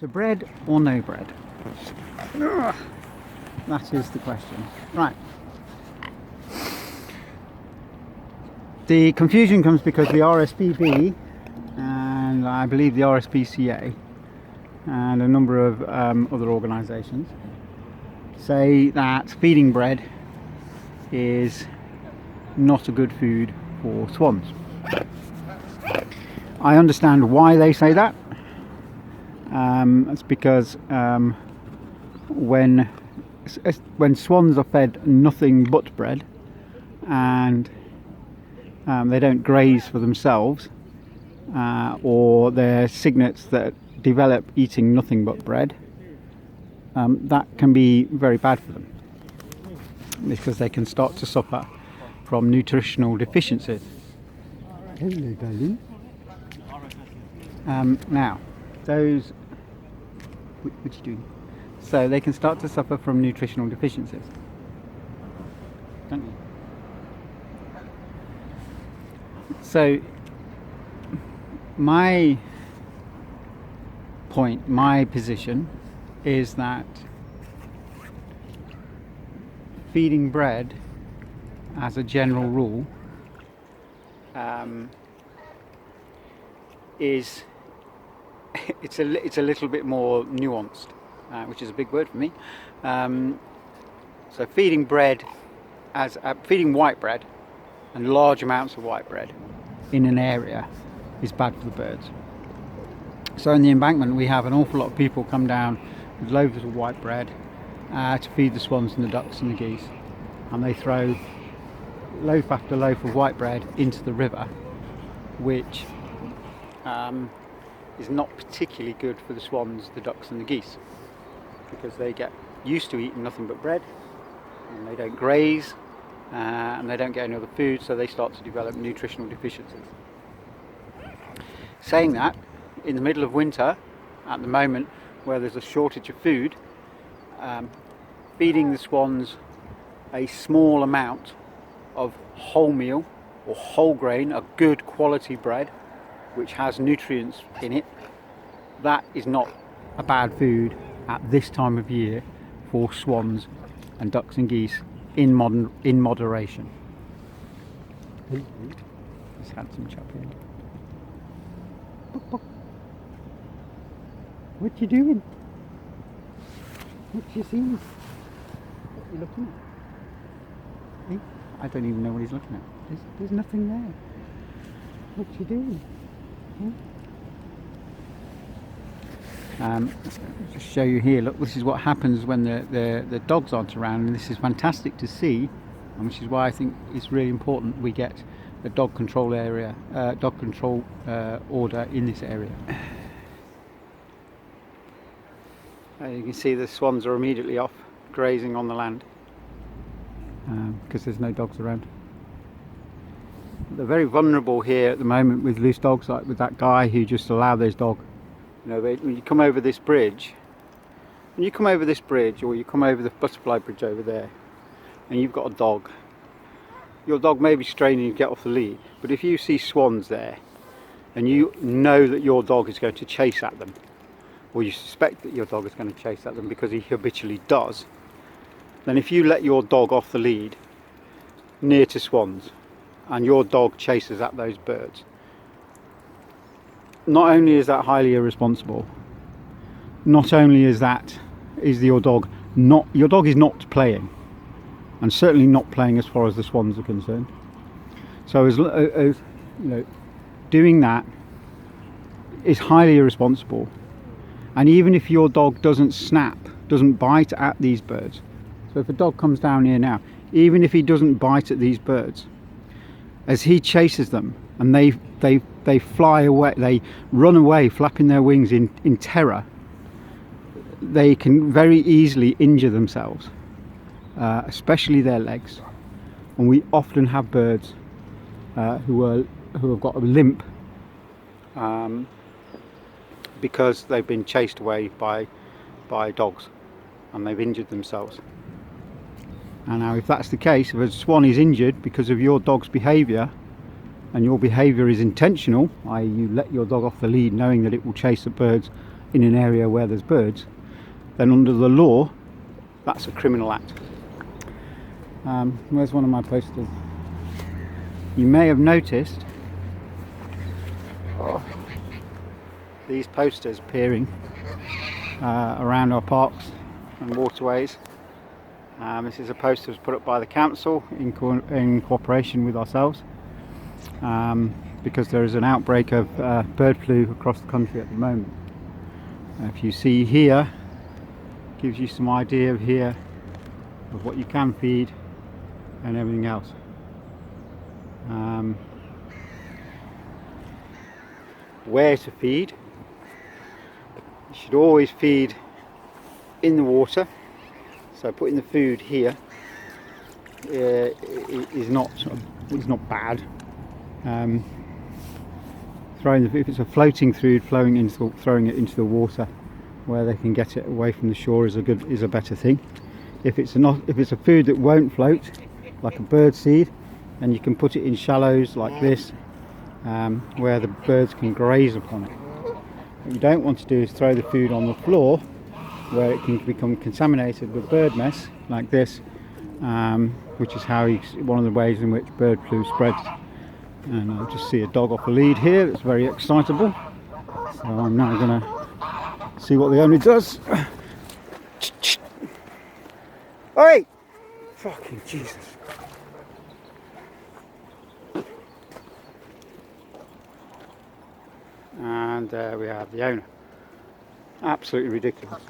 So bread or no bread? Ugh, that is the question. Right. The confusion comes because the RSPB and I believe the RSPCA and a number of other organisations say that feeding bread is not a good food for swans. I understand why they say that. It's because when swans are fed nothing but bread and they don't graze for themselves, or they're cygnets that develop eating nothing but bread, that can be very bad for them because they can start to suffer from nutritional deficiencies. Hello, darling. Now, those... What are you doing? So they can start to suffer from nutritional deficiencies, don't you? So my point, my position is that feeding bread as a general rule is it's a little bit more nuanced, which is a big word for me. So feeding bread as feeding white bread and large amounts of white bread in an area is bad for the birds. So in the embankment we have an awful lot of people come down with loaves of white bread to feed the swans and the ducks and the geese, and they throw loaf after loaf of white bread into the river, which is not particularly good for the swans, the ducks and the geese, because they get used to eating nothing but bread and they don't graze and they don't get any other food, so they start to develop nutritional deficiencies. Saying that, in the middle of winter, at the moment where there's a shortage of food, feeding the swans a small amount of wholemeal or whole grain, a good quality bread which has nutrients in it, that is not a bad food at this time of year for swans and ducks and geese in moderation. This handsome chap here. What you doing? What you seeing? What you looking at? Hey? I don't even know what he's looking at. There's nothing there. What you doing? Just show you here. Look, this is what happens when the dogs aren't around, and this is fantastic to see, and which is why I think it's really important we get a dog control area, order in this area. You can see the swans are immediately off grazing on the land because there's no dogs around. They're very vulnerable here at the moment with loose dogs, like with that guy who just allowed his dog. You know, when you come over this bridge, or you come over the butterfly bridge over there, and you've got a dog, your dog may be straining to get off the lead, but if you see swans there, and you know that your dog is going to chase at them, or you suspect that your dog is going to chase at them because he habitually does, then if you let your dog off the lead near to swans, and your dog chases at those birds, not only is that highly irresponsible, not only is your dog is not playing, and certainly not playing as far as the swans are concerned. So as you know, doing that is highly irresponsible. And even if your dog doesn't bite at these birds, so if a dog comes down here now, even if he doesn't bite at these birds, as he chases them and they fly away, they run away flapping their wings in terror, they can very easily injure themselves, especially their legs. And we often have birds who have got a limp because they've been chased away by dogs and they've injured themselves. And now if that's the case, if a swan is injured because of your dog's behaviour, and your behaviour is intentional, i.e. you let your dog off the lead knowing that it will chase the birds in an area where there's birds, then under the law that's a criminal act. Where's one of my posters? You may have noticed these posters appearing around our parks and waterways. This is a poster that was put up by the council in cooperation with ourselves, because there is an outbreak of bird flu across the country at the moment. If you see here, gives you some idea of here of what you can feed and everything else. Where to feed. You should always feed in the water, so putting the food here is not bad. If it's a floating food, throwing it into the water where they can get it away from the shore is a better thing. If it's a food that won't float, like a bird seed, then you can put it in shallows like this, where the birds can graze upon it. What you don't want to do is throw the food on the floor where it can become contaminated with bird mess like this, which is one of the ways in which bird flu spreads. And I just see a dog off a lead here that's very excitable, so I'm now going to see what the owner does. Hey! Fucking Jesus. And there we have the owner. Absolutely ridiculous.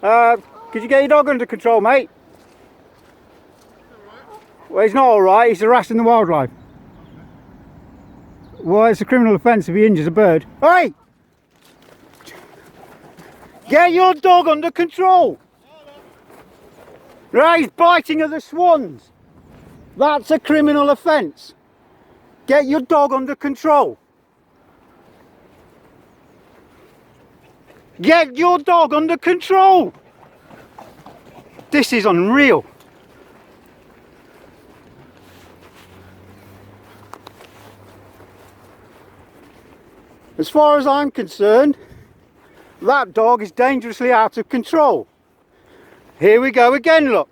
Could you get your dog under control, mate? Well, he's not alright, he's harassing the wildlife. Well, it's a criminal offence if he injures a bird. Hey! Get your dog under control! Right, he's biting at the swans. That's a criminal offence. Get your dog under control. Get your dog under control! This is unreal. As far as I'm concerned, that dog is dangerously out of control. Here we go again, look.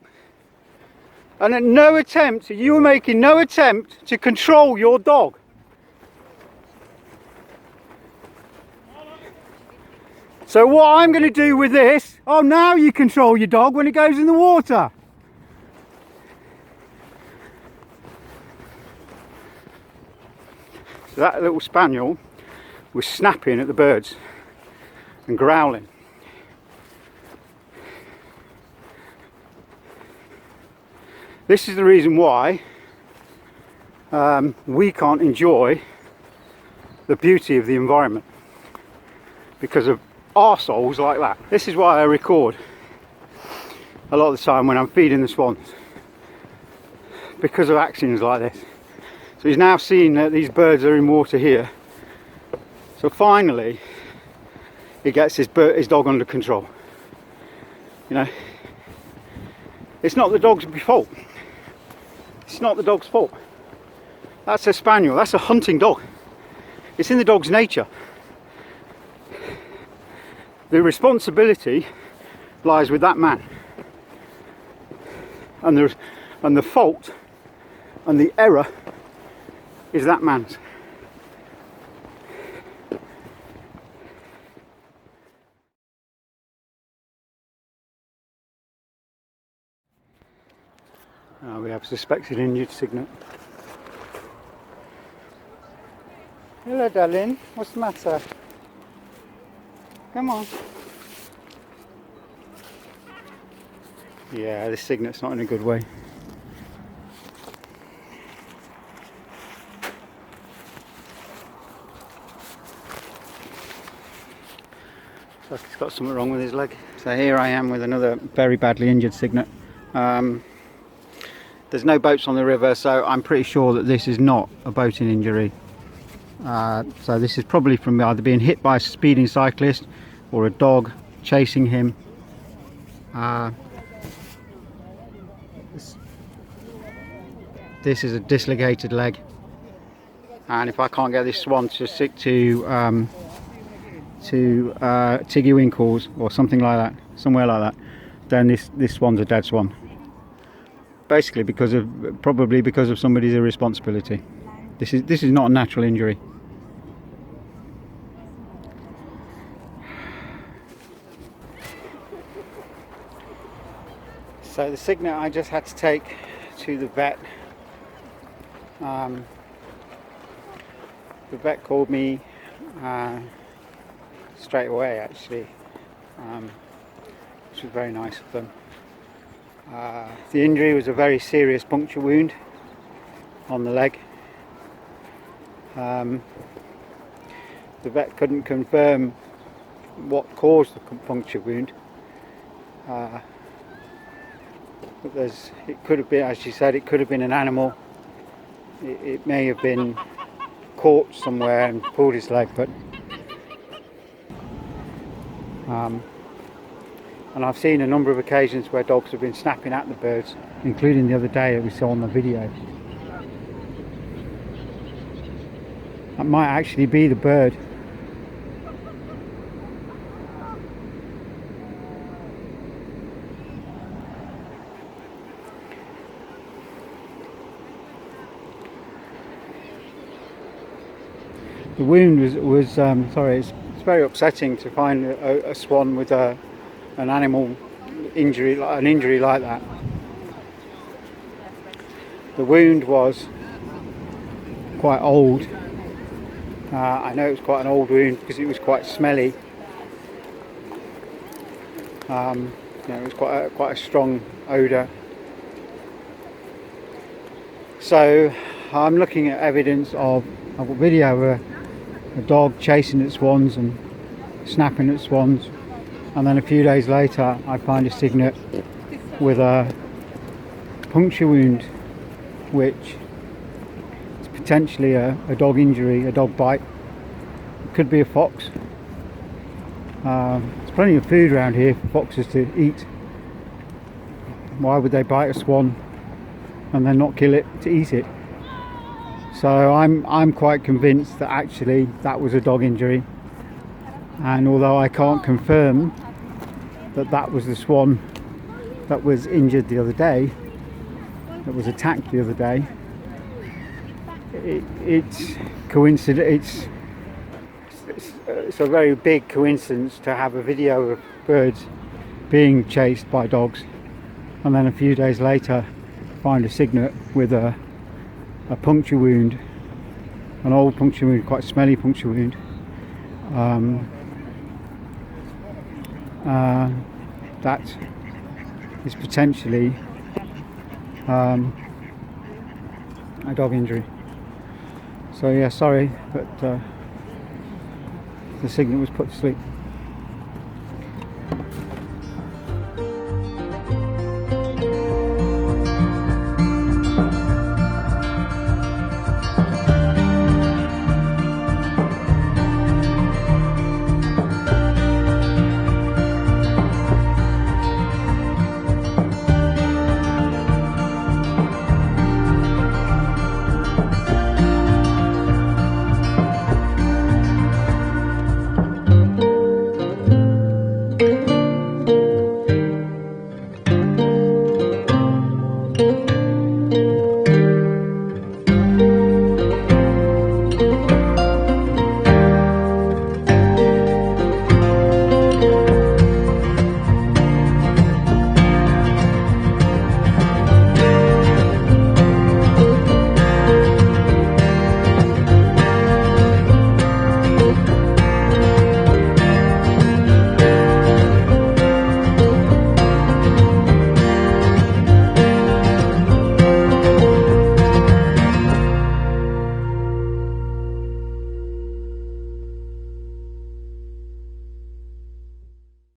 And you were making no attempt to control your dog. So what I'm going to do with this, now you control your dog when it goes in the water. So that little spaniel was snapping at the birds and growling. This is the reason why we can't enjoy the beauty of the environment, because of arseholes like that. This is why I record a lot of the time when I'm feeding the swans, because of actions like this. So he's now seen that these birds are in water here, so finally he gets his dog under control. You know, it's not the dog's fault. It's not the dog's fault. That's a spaniel, that's a hunting dog. It's in the dog's nature. The responsibility lies with that man, and the fault and the error is that man's. We have suspected injured cygnet. Hello darling, what's the matter? Come on. Yeah, this cygnet's not in a good way. Looks like he's got something wrong with his leg. So here I am with another very badly injured cygnet. There's no boats on the river, so I'm pretty sure that this is not a boating injury. So this is probably from either being hit by a speeding cyclist or a dog chasing him. This is a dislocated leg, and if I can't get this swan to stick to to Tiggy Winkles or something like that, somewhere like that, then this swan's a dead swan. Basically probably because of somebody's irresponsibility. This is not a natural injury. So the cygnet I just had to take to the vet. The vet called me straight away, actually, which was very nice of them. The injury was a very serious puncture wound on the leg. The vet couldn't confirm what caused the puncture wound, but it could have been, as she said, it could have been an animal. It may have been caught somewhere and pulled his leg, but and I've seen a number of occasions where dogs have been snapping at the birds, including the other day that we saw on the video. That might actually be the bird. The wound was sorry, it's very upsetting to find a swan with an animal injury, an injury like that. The wound was quite old. I know it was quite an old wound because it was quite smelly. It was quite a strong odour. So I'm looking at evidence of a video of a dog chasing at swans and snapping at swans, and then a few days later I find a cygnet with a puncture wound, which is potentially a dog injury, a dog bite. It could be a fox. There's plenty of food around here for foxes to eat. Why would they bite a swan and then not kill it to eat it? So I'm quite convinced that actually that was a dog injury, and although I can't confirm that was the swan that was injured the other day, that was attacked the other day, it's coincidence. It's a very big coincidence to have a video of birds being chased by dogs, and then a few days later find a cygnet with a puncture wound, an old puncture wound, quite smelly puncture wound. That is potentially a dog injury. So yeah, sorry, but the cygnet was put to sleep.